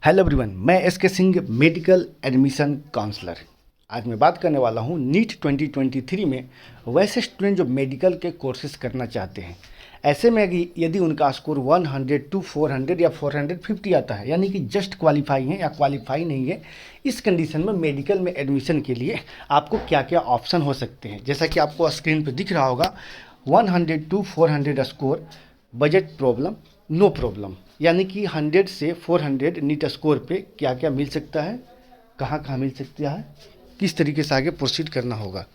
Hello everyone, मैं S के Singh, medical admission counsellor. आज मैं बात करने वाला हूँ नीट 2023 में वैसे स्टूडेंट जो मेडिकल के कोर्सेज करना चाहते हैं। ऐसे में यदि उनका स्कोर 100 to 400 या 450 आता है, यानी कि जस्ट क्वालिफाई है या क्वालिफाई नहीं है, इस कंडीशन में मेडिकल में एडमिशन के लिए आपको क्या क्या ऑप्शन हो सकते हैं। जैसा कि आपको स्क्रीन पर दिख रहा होगा, 100 to 400 score, budget problem, no problem, यानी कि 100 से 400 नीट स्कोर पे क्या क्या मिल सकता है, कहाँ कहाँ मिल सकता है, किस तरीके से आगे प्रोसीड करना होगा,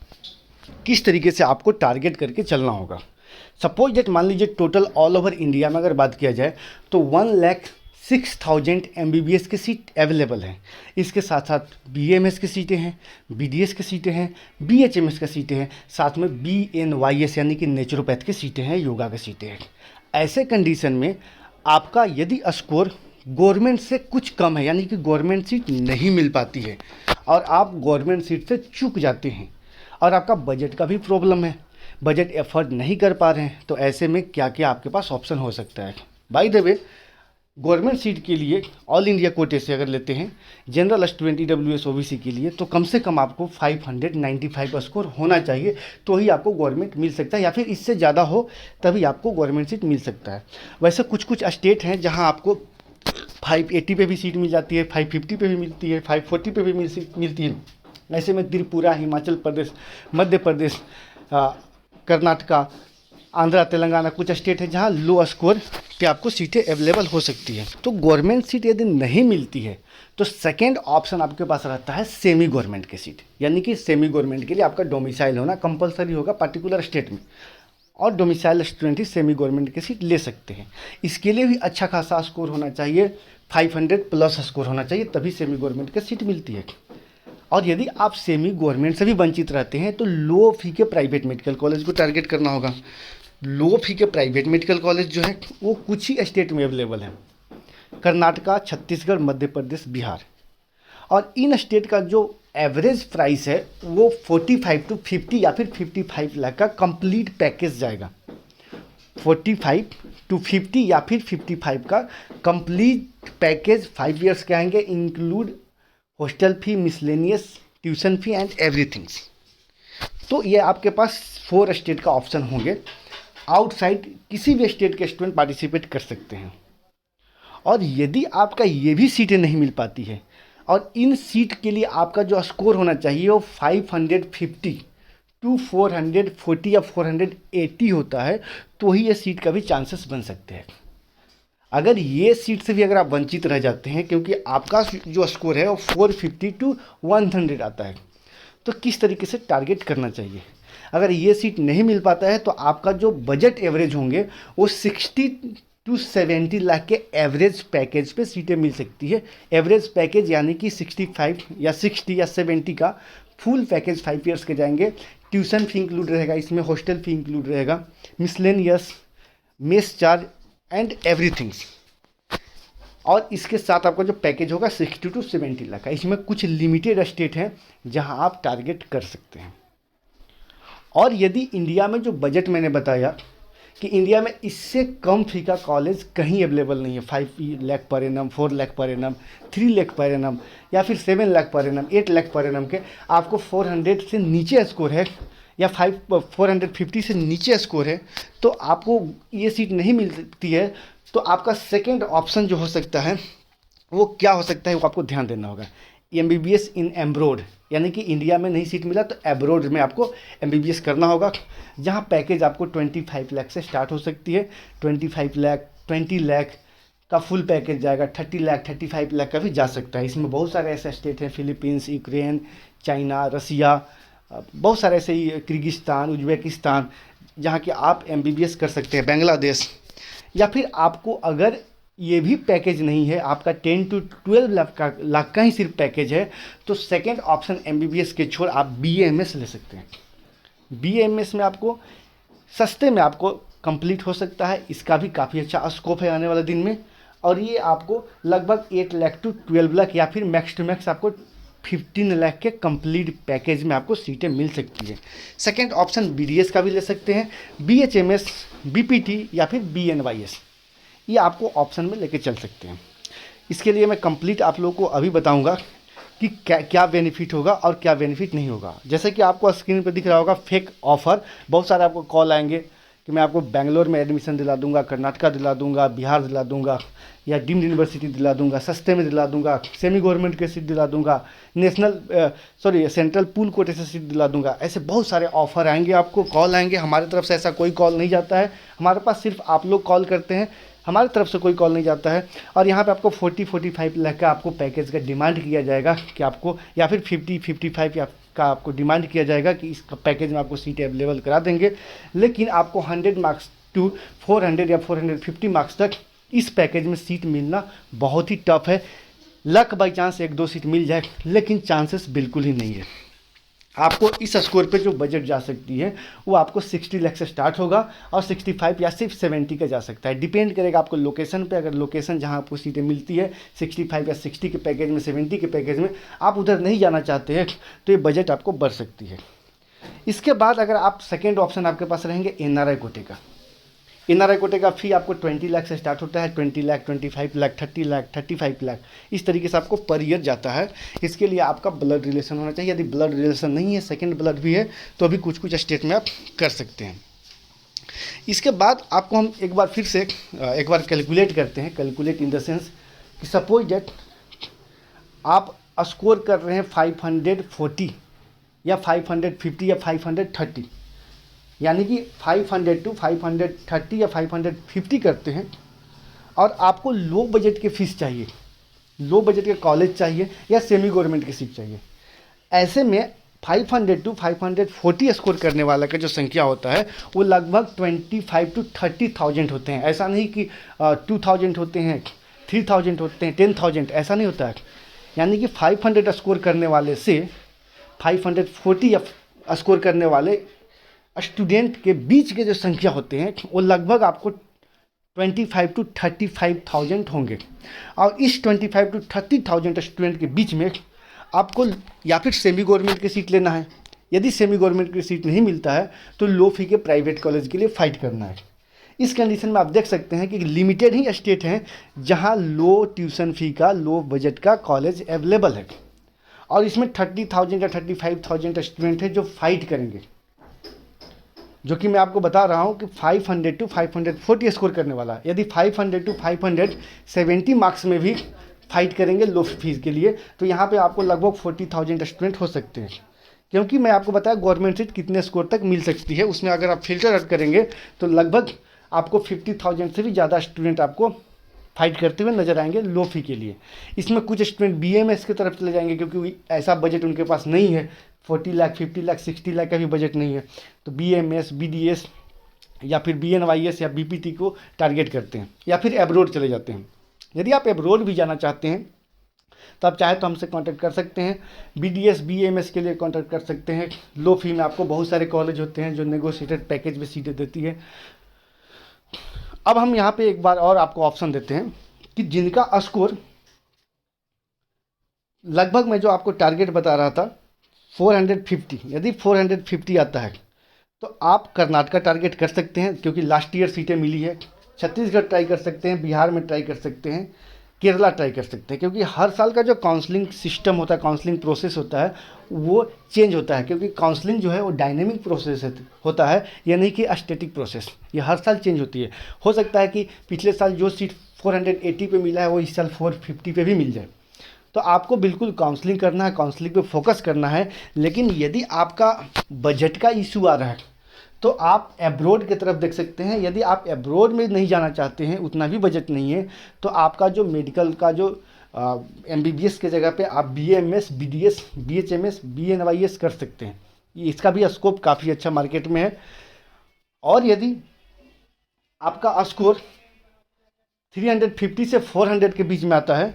किस तरीके से आपको टारगेट करके चलना होगा। सपोज दैट मान लीजिए टोटल ऑल ओवर इंडिया में अगर बात किया जाए तो 1,06,000 MBBS की सीट अवेलेबल है। इसके साथ साथ BAMS की सीटें हैं, BDS की सीटें हैं, BHMS की सीटें हैं, साथ में BNYS यानी कि नेचुरोपैथ की सीटें हैं, योगा की सीटें हैं। ऐसे कंडीशन में आपका यदि स्कोर गवर्नमेंट से कुछ कम है, यानी कि गवर्नमेंट सीट नहीं मिल पाती है और आप गवर्नमेंट सीट से चूक जाते हैं और आपका बजट का भी प्रॉब्लम है, बजट एफर्ट नहीं कर पा रहे हैं, तो ऐसे में क्या क्या आपके पास ऑप्शन हो सकता है। By the way, government seat के लिए ऑल इंडिया कोटे से अगर लेते हैं जनरल स्टूडेंट EWS OBC के लिए, तो कम से कम आपको 595 स्कोर होना चाहिए, तो ही आपको गवर्नमेंट मिल सकता है, या फिर इससे ज़्यादा हो तभी आपको गवर्नमेंट सीट मिल सकता है। वैसे कुछ कुछ स्टेट हैं जहां आपको 580 पे भी सीट मिल जाती है, 550 पे भी मिलती है, 540 पे भी मिलती है। ऐसे में त्रिपुरा, हिमाचल प्रदेश, मध्य प्रदेश, कर्नाटका, आंध्रा, तेलंगाना कुछ स्टेट है जहां लो स्कोर पे आपको सीटें अवेलेबल हो सकती है। तो गवर्नमेंट सीट यदि नहीं मिलती है तो सेकेंड ऑप्शन आपके पास रहता है सेमी गवर्नमेंट की सीट, यानी कि सेमी गवर्नमेंट के लिए आपका डोमिसाइल होना कंपलसरी होगा पर्टिकुलर स्टेट में, और डोमिसाइल स्टूडेंट ही सेमी गवर्नमेंट की सीट ले सकते हैं। इसके लिए भी अच्छा खासा स्कोर होना चाहिए, 500 प्लस स्कोर होना चाहिए, तभी सेमी गवर्नमेंट की सीट मिलती है। और यदि आप सेमी गवर्नमेंट से भी वंचित रहते हैं तो लो फी के प्राइवेट मेडिकल कॉलेज को टारगेट करना होगा। लो फी के प्राइवेट मेडिकल कॉलेज जो है वो कुछ ही स्टेट में अवेलेबल है, कर्नाटका, छत्तीसगढ़, मध्य प्रदेश, बिहार। और इन स्टेट का जो एवरेज प्राइस है वो 45 to 50 या फिर 55 लाख का कंप्लीट पैकेज जाएगा। 45 to 50 या फिर 55 का कंप्लीट पैकेज 5 ईयर्स के आएंगे, include hostel fee, miscellaneous, tuition fee and everything's. तो ये आपके पास 4 स्टेट का ऑप्शन होंगे। आउटसाइड किसी भी स्टेट के स्टूडेंट पार्टिसिपेट कर सकते हैं। और यदि आपका ये भी सीटें नहीं मिल पाती है और इन सीट के लिए आपका जो स्कोर होना चाहिए वो 550 to 440 या 480 होता है, तो ही ये सीट का भी चांसेस बन सकते हैं। अगर ये सीट से भी अगर आप वंचित रह जाते हैं, क्योंकि आपका जो स्कोर है वो 450 to 100 आता है, तो किस तरीके से टारगेट करना चाहिए। अगर ये सीट नहीं मिल पाता है तो आपका जो बजट एवरेज होंगे वो 60 to 70 लाख के एवरेज पैकेज पे सीटें मिल सकती है। एवरेज पैकेज यानी कि 65 या 60 या 70 का फुल पैकेज 5 ईयर्स के जाएंगे। ट्यूशन फी इंक्लूड रहेगा, इसमें हॉस्टल फी इंक्लूड रहेगा, miscellaneous, mess charge and everything's. और इसके साथ आपका जो पैकेज होगा 60 to 70 लाख का। इसमें कुछ लिमिटेड स्टेट हैं जहां आप टारगेट कर सकते हैं। और यदि इंडिया में जो बजट मैंने बताया कि इंडिया में इससे कम फी का कॉलेज कहीं अवेलेबल नहीं है, 5 lakh per annum, 4 lakh per annum, 3 lakh per annum या फिर 7 lakh per annum, 8 lakh per annum के आपको 400 से नीचे स्कोर है या 450 से नीचे स्कोर है, तो आपको ये सीट नहीं मिलती है। तो आपका सेकेंड ऑप्शन जो हो सकता है वो क्या हो सकता है, वो आपको ध्यान देना होगा। MBBS इन एब्रोड, यानी कि इंडिया में नहीं सीट मिला तो एब्रोड में आपको MBBS करना होगा, जहां पैकेज आपको 25 लाख से स्टार्ट हो सकती है। 25 लाख, 20 लाख का फुल पैकेज जाएगा, 30 लाख, 35 लाख का भी जा सकता है। इसमें बहुत सारे ऐसे स्टेट हैं, फिलीपींस, यूक्रेन, चाइना, रसिया, बहुत सारे ऐसे ही, किर्गिस्तान, उज्बेकिस्तान, जहाँ कि आप MBBS कर सकते हैं, बांग्लादेश। या फिर आपको अगर ये भी पैकेज नहीं है, आपका 10 to 12 लाख का ही सिर्फ पैकेज है, तो सेकेंड ऑप्शन MBBS के छोड़ आप BAMS ले सकते हैं। BAMS में आपको सस्ते में आपको कंप्लीट हो सकता है, इसका भी काफ़ी अच्छा स्कोप है आने वाले दिन में। और ये आपको लगभग 8 लाख to 12 लाख या फिर मैक्स टू मैक्स आपको 15 लाख के कंप्लीट पैकेज में आपको सीटें मिल सकती है। सेकेंड ऑप्शन BDS का भी ले सकते हैं, BHMS, BPT या फिर BNYS, ये आपको ऑप्शन में लेके चल सकते हैं। इसके लिए मैं कंप्लीट आप लोगों को अभी बताऊंगा कि क्या क्या बेनिफिट होगा और क्या बेनिफिट नहीं होगा। जैसे कि आपको स्क्रीन पर दिख रहा होगा फेक ऑफ़र, बहुत सारे आपको कॉल आएंगे कि मैं आपको बेंगलोर में एडमिशन दिला दूंगा, कर्नाटका दिला दूंगा, बिहार दिला दूंगा, या डीम्ड यूनिवर्सिटी दिला दूंगा, सस्ते में दिला दूंगा, सेमी गवर्नमेंट के सीट दिला दूंगा, सेंट्रल पूल कोटे से सीट दिला दूंगा। ऐसे बहुत सारे ऑफर आएंगे, आपको कॉल आएंगे। हमारी तरफ से ऐसा कोई कॉल नहीं जाता है, हमारे पास सिर्फ आप लोग कॉल करते हैं, हमारी तरफ से कोई कॉल नहीं जाता है। और यहाँ पे आपको 40-45 लाख का आपको पैकेज का डिमांड किया जाएगा कि आपको, या फिर 50-55 का आपको डिमांड किया जाएगा कि इस पैकेज में आपको सीट अवेलेबल करा देंगे। लेकिन आपको 100 मार्क्स टू 400 या 450 मार्क्स तक इस पैकेज में सीट मिलना बहुत ही टफ है। लक बाई चांस 1-2 सीट मिल जाए, लेकिन चांसेस बिल्कुल ही नहीं है। आपको इस स्कोर पे जो बजट जा सकती है वो आपको 60 लाख से स्टार्ट होगा और 65 या सिर्फ 70 का जा सकता है। डिपेंड करेगा आपको लोकेशन पे। अगर लोकेशन जहां आपको सीटें मिलती है 65 या 60 के पैकेज में, 70 के पैकेज में आप उधर नहीं जाना चाहते हैं, तो ये बजट आपको बढ़ सकती है। इसके बाद अगर आप सेकेंड ऑप्शन आपके पास रहेंगे एनआरआई कोटे का। एनआरआई कोटे का फी आपको 20 लाख से स्टार्ट होता है, 20 लाख, 25 लाख, 30 लाख, 35 लाख, इस तरीके से आपको पर ईयर जाता है। इसके लिए आपका ब्लड रिलेशन होना चाहिए। यदि ब्लड रिलेशन नहीं है, सेकंड ब्लड भी है, तो अभी कुछ कुछ स्टेट में आप कर सकते हैं। इसके बाद आपको हम एक बार फिर से एक बार कैलकुलेट करते हैं। कैलकुलेट इन द सेंस कि सपोज डेट आप स्कोर कर रहे हैं 540 या 550 या 530, यानी कि 500 टू 530 या 550 करते हैं, और आपको लो बजट के फीस चाहिए, लो बजट के कॉलेज चाहिए या सेमी गवर्नमेंट की सीट चाहिए। ऐसे में 500 टू 540 स्कोर करने वाला का जो संख्या होता है वो लगभग 25 टू 30,000 होते हैं। ऐसा नहीं कि 2000 होते हैं, 3000 होते हैं, 10,000, ऐसा नहीं होता है। यानी कि 500 स्कोर करने वाले से 540 स्कोर करने वाले स्टूडेंट के बीच के जो संख्या होते हैं वो लगभग आपको 25 टू 35,000 होंगे। और इस 25 टू 30,000 स्टूडेंट के बीच में आपको या फिर सेमी गवर्नमेंट की सीट लेना है। यदि सेमी गवर्नमेंट की सीट नहीं मिलता है तो लो फी के प्राइवेट कॉलेज के लिए फाइट करना है। इस कंडीशन में आप देख सकते हैं कि लिमिटेड ही स्टेट हैं जहां लो ट्यूशन फी का, लो बजट का कॉलेज अवेलेबल है, और इसमें 30,000 या 35,000 स्टूडेंट हैं जो फाइट करेंगे। जो कि मैं आपको बता रहा हूं कि 500 टू 540 स्कोर करने वाला, यदि 500 टू 570 मार्क्स में भी फाइट करेंगे लो फीस के लिए, तो यहाँ पे आपको लगभग 40,000 स्टूडेंट हो सकते हैं। क्योंकि मैं आपको बताया गवर्नमेंट सीट कितने स्कोर तक मिल सकती है, उसमें अगर आप फिल्टर आउट करेंगे तो लगभग आपको 50,000 से भी ज़्यादा स्टूडेंट आपको फाइट करते हुए नजर आएंगे लो फी के लिए। इसमें कुछ स्टूडेंट बीएमएस की तरफ चले जाएंगे क्योंकि ऐसा बजट उनके पास नहीं है, 40 लाख, 50 लाख, 60 लाख का भी बजट नहीं है, तो बीएमएस, बीडीएस या फिर बीएनवाईएस या बीपीटी को टारगेट करते हैं, या फिर एब्रोड चले जाते हैं। यदि आप एब्रोड भी जाना चाहते हैं तो आप चाहे तो हमसे कांटेक्ट कर सकते हैं। बीडीएस, बीएमएस के लिए कांटेक्ट कर सकते हैं। लो फी में आपको बहुत सारे कॉलेज होते हैं जो नेगोशिएटेड पैकेज में सीटें देती है। अब हम यहाँ पे एक बार और आपको ऑप्शन देते हैं कि जिनका स्कोर लगभग मैं जो आपको टारगेट बता रहा था 450, यदि 450 आता है तो आप कर्नाटका टारगेट कर सकते हैं क्योंकि लास्ट ईयर सीटें मिली है। छत्तीसगढ़ ट्राई कर सकते हैं, बिहार में ट्राई कर सकते हैं, केरला ट्राई कर सकते हैं, क्योंकि हर साल का जो काउंसलिंग सिस्टम होता है, काउंसलिंग प्रोसेस होता है, वो चेंज होता है। क्योंकि काउंसलिंग जो है वो डायनेमिक प्रोसेस होता है, यह नहीं कि स्टैटिक प्रोसेस। ये हर साल चेंज होती है। हो सकता है कि पिछले साल जो सीट 480 पे मिला है वो इस साल 450 पे भी मिल जाए। तो आपको बिल्कुल काउंसलिंग करना है, काउंसलिंग पे फोकस करना है। लेकिन यदि आपका बजट का इशू आ रहा है तो आप एब्रोड की तरफ देख सकते हैं। यदि आप एब्रोड में नहीं जाना चाहते हैं, उतना भी बजट नहीं है, तो आपका जो मेडिकल का जो एमबीबीएस के जगह पे आप बीएमएस, बीडीएस, बीएचएमएस, बीएनवाईएस कर सकते हैं। इसका भी स्कोप काफ़ी अच्छा मार्केट में है। और यदि आपका स्कोर 350 से 400 के बीच में आता है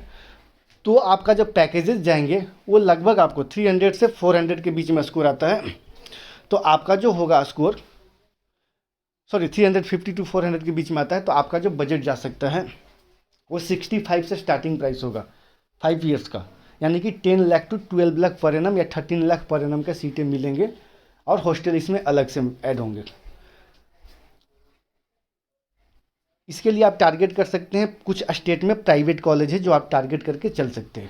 तो आपका जो पैकेजेस जाएंगे वो लगभग आपको 300 से 400 के बीच में स्कोर आता है, तो आपका जो होगा स्कोर 350 टू 400 के बीच में आता है, तो आपका जो बजट जा सकता है वो 65 से स्टार्टिंग प्राइस होगा 5 ईयर्स का। यानी कि 10 lakh to 12 lakh per annum या 13 लाख पर एनम का सीटें मिलेंगे, और हॉस्टल इसमें अलग से ऐड होंगे। इसके लिए आप टारगेट कर सकते हैं, कुछ स्टेट में प्राइवेट कॉलेज है जो आप टारगेट करके चल सकते हैं।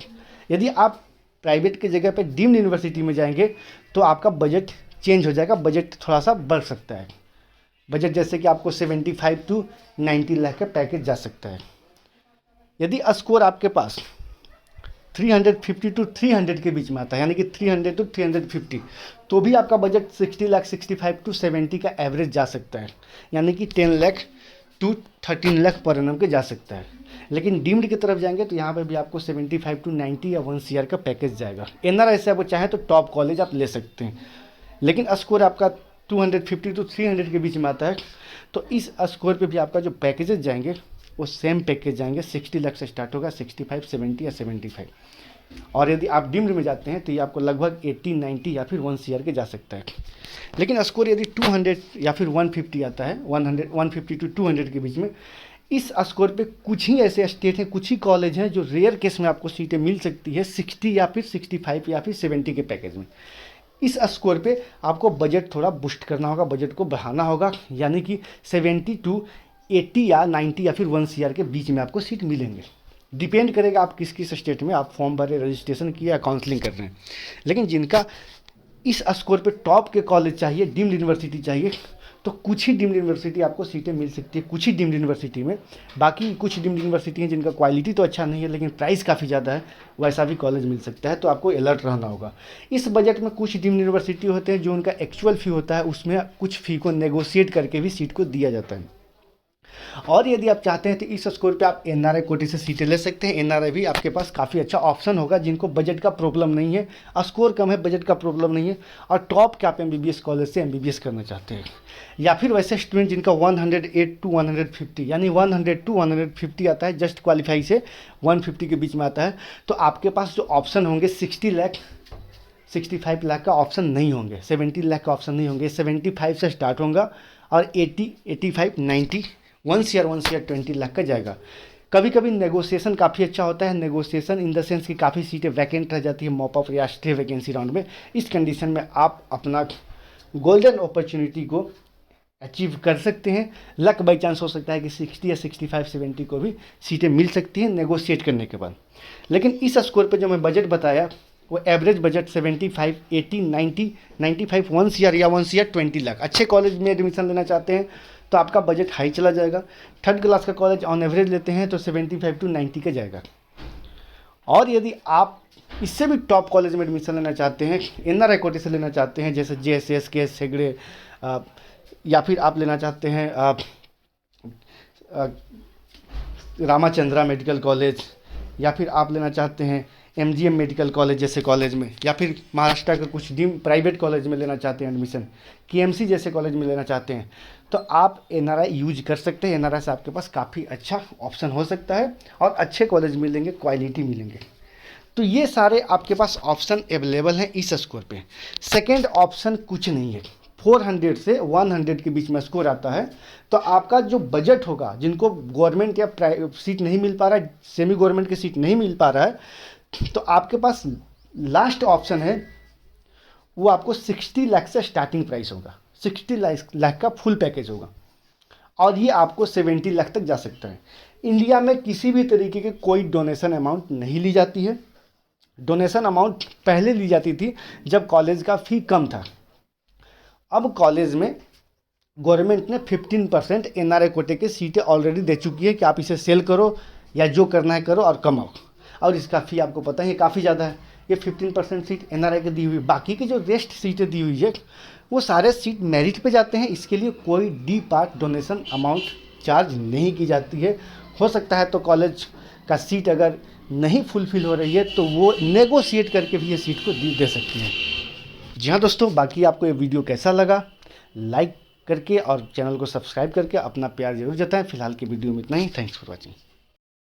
यदि आप प्राइवेट की जगह पे डीम्ड यूनिवर्सिटी में जाएंगे तो आपका बजट चेंज हो जाएगा, बजट थोड़ा सा बढ़ सकता है। बजट जैसे कि आपको 75 टू 90 लाख का पैकेज जा सकता है। यदि स्कोर आपके पास 350 टू 300 के बीच में आता है, यानी कि 300 टू 350, तो भी आपका बजट 60 लाख 65 टू 70 का एवरेज जा सकता है, यानी कि 10 lakh to 13 lakh per annum के जा सकता है। लेकिन डीम्ड की तरफ जाएंगे तो यहाँ पे भी आपको 75 टू 90 या 1 CR का पैकेज जाएगा। एनआरआई से आप चाहें तो टॉप कॉलेज आप ले सकते हैं, लेकिन स्कोर आपका 250 टू 300 के बीच में आता है तो इस स्कोर पे भी आपका जो पैकेजेस जाएंगे वो सेम पैकेज जाएंगे। 60 लाख से स्टार्ट होगा, 65, 70 या 75। और यदि आप डीम्ड में जाते हैं तो ये आपको लगभग 80, 90 या फिर 1 CR के जा सकता है। लेकिन स्कोर यदि 200 या फिर 150 आता है, 150 टू 200 के बीच में, इस स्कोर पे कुछ ही ऐसे स्टेट हैं, कुछ ही कॉलेज हैं जो रेयर केस में आपको सीटें मिल सकती है 60 या फिर 65 या फिर 70 के पैकेज में। इस स्कोर पे आपको बजट थोड़ा बूस्ट करना होगा, बजट को बढ़ाना होगा, यानी कि 70 टू 80 या 90 या फिर 1 CR के बीच में आपको सीट मिलेंगे। डिपेंड करेगा आप किस किस स्टेट में आप फॉर्म भरे, रजिस्ट्रेशन किया या काउंसलिंग कर रहे हैं। लेकिन जिनका इस स्कोर पे टॉप के कॉलेज चाहिए, डीम्ड यूनिवर्सिटी चाहिए, तो कुछ ही डीम्ड यूनिवर्सिटी आपको सीटें मिल सकती है, कुछ ही डीम्ड यूनिवर्सिटी में। बाकी कुछ डीम्ड यूनिवर्सिटी हैं जिनका क्वालिटी तो अच्छा नहीं है लेकिन प्राइस काफ़ी ज़्यादा है, वैसा भी कॉलेज मिल सकता है, तो आपको अलर्ट रहना होगा। इस बजट में कुछ डीम्ड यूनिवर्सिटी होते हैं जो उनका एक्चुअल फ़ी होता है उसमें कुछ फ़ी को नेगोशिएट करके भी सीट को दिया जाता है। और यदि आप चाहते हैं तो इस स्कोर पे आप एनआरआई कोटे से सीटें ले सकते हैं। एनआरआई भी आपके पास काफ़ी अच्छा ऑप्शन होगा जिनको बजट का प्रॉब्लम नहीं है, स्कोर कम है, बजट का प्रॉब्लम नहीं है, और टॉप के आप एमबीबीएस कॉलेज से एमबीबीएस करना चाहते हैं। या फिर वैसे स्टूडेंट जिनका 108 टू 150 यानी 100 टू 150 आता है, जस्ट क्वालिफाई से 150 के बीच में आता है, तो आपके पास जो ऑप्शन होंगे 60 लाख 65 लाख का ऑप्शन नहीं होंगे, 70 लाख का ऑप्शन नहीं होंगे। 75 से स्टार्ट होगा और 80, 85, 90, 1 CR 20 लाख का जाएगा। कभी कभी नेगोशिएशन काफ़ी अच्छा होता है, नेगोशिएशन इन द सेंस कि काफ़ी सीटें वैकेंट रह जाती है मॉप अप या स्टे वैकेंसी राउंड में। इस कंडीशन में आप अपना गोल्डन अपॉर्चुनिटी को अचीव कर सकते हैं। लक बाई चांस हो सकता है कि 60 या 65, 70 को भी सीटें मिल सकती हैं नेगोशिएट करने के बाद। लेकिन इस स्कोर पर जो मैं बजट बताया वो एवरेज बजट 75, 80, 90, 95, 1 CR या 1 CR 20 लाख। अच्छे कॉलेज में एडमिशन लेना चाहते हैं तो आपका बजट हाई चला जाएगा। थर्ड क्लास का कॉलेज ऑन एवरेज लेते हैं तो 75 टू 90 का जाएगा। और यदि आप इससे भी टॉप कॉलेज में एडमिशन लेना चाहते हैं, एनआरआई कोटे से लेना चाहते हैं, जैसे JSS के हेगड़े, या फिर आप लेना चाहते हैं रामाचंद्रा मेडिकल कॉलेज, या फिर आप लेना चाहते हैं MGM मेडिकल कॉलेज जैसे कॉलेज में, या फिर महाराष्ट्र का कुछ डीम प्राइवेट कॉलेज में लेना चाहते हैं एडमिशन, KMC जैसे कॉलेज में लेना चाहते हैं, तो आप एनआरआई यूज कर सकते हैं। एनआरआई से आपके पास काफ़ी अच्छा ऑप्शन हो सकता है और अच्छे कॉलेज मिलेंगे, क्वालिटी मिलेंगे। तो ये सारे आपके पास ऑप्शन अवेलेबल हैं इस स्कोर पे। सेकेंड ऑप्शन कुछ नहीं है, 400 से 100 के बीच में स्कोर आता है तो आपका जो बजट होगा, जिनको गवर्नमेंट या सीट नहीं मिल पा रहा है, सेमी गवर्नमेंट की सीट नहीं मिल पा रहा है, तो आपके पास लास्ट ऑप्शन है वो आपको 60 लाख से स्टार्टिंग प्राइस होगा, 60 लाख का फुल पैकेज होगा और ये आपको 70 लाख तक जा सकता है। इंडिया में किसी भी तरीके के कोई डोनेशन अमाउंट नहीं ली जाती है। डोनेशन अमाउंट पहले ली जाती थी जब कॉलेज का फ़ी कम था। अब कॉलेज में गवर्नमेंट ने 15% एनआरआई कोटे की सीटें ऑलरेडी दे चुकी है कि आप इसे सेल करो या जो करना है करो और कमाओ, और इसका फ़ी आपको पता है काफ़ी ज़्यादा है। ये 15% सीट एनआरआई की दी हुई, बाकी की जो रेस्ट सीटें दी हुई है वो सारे सीट मेरिट पे जाते हैं। इसके लिए कोई D part donation amount charge नहीं की जाती है। हो सकता है तो कॉलेज का सीट अगर नहीं फुलफिल हो रही है तो वो नेगोशिएट करके भी ये सीट को दे सकती हैं। जी हाँ दोस्तों, बाकी आपको ये वीडियो कैसा लगा लाइक करके और चैनल को सब्सक्राइब करके अपना प्यार जरूर जताएं। फिलहाल की वीडियो में इतना ही। Thanks for watching.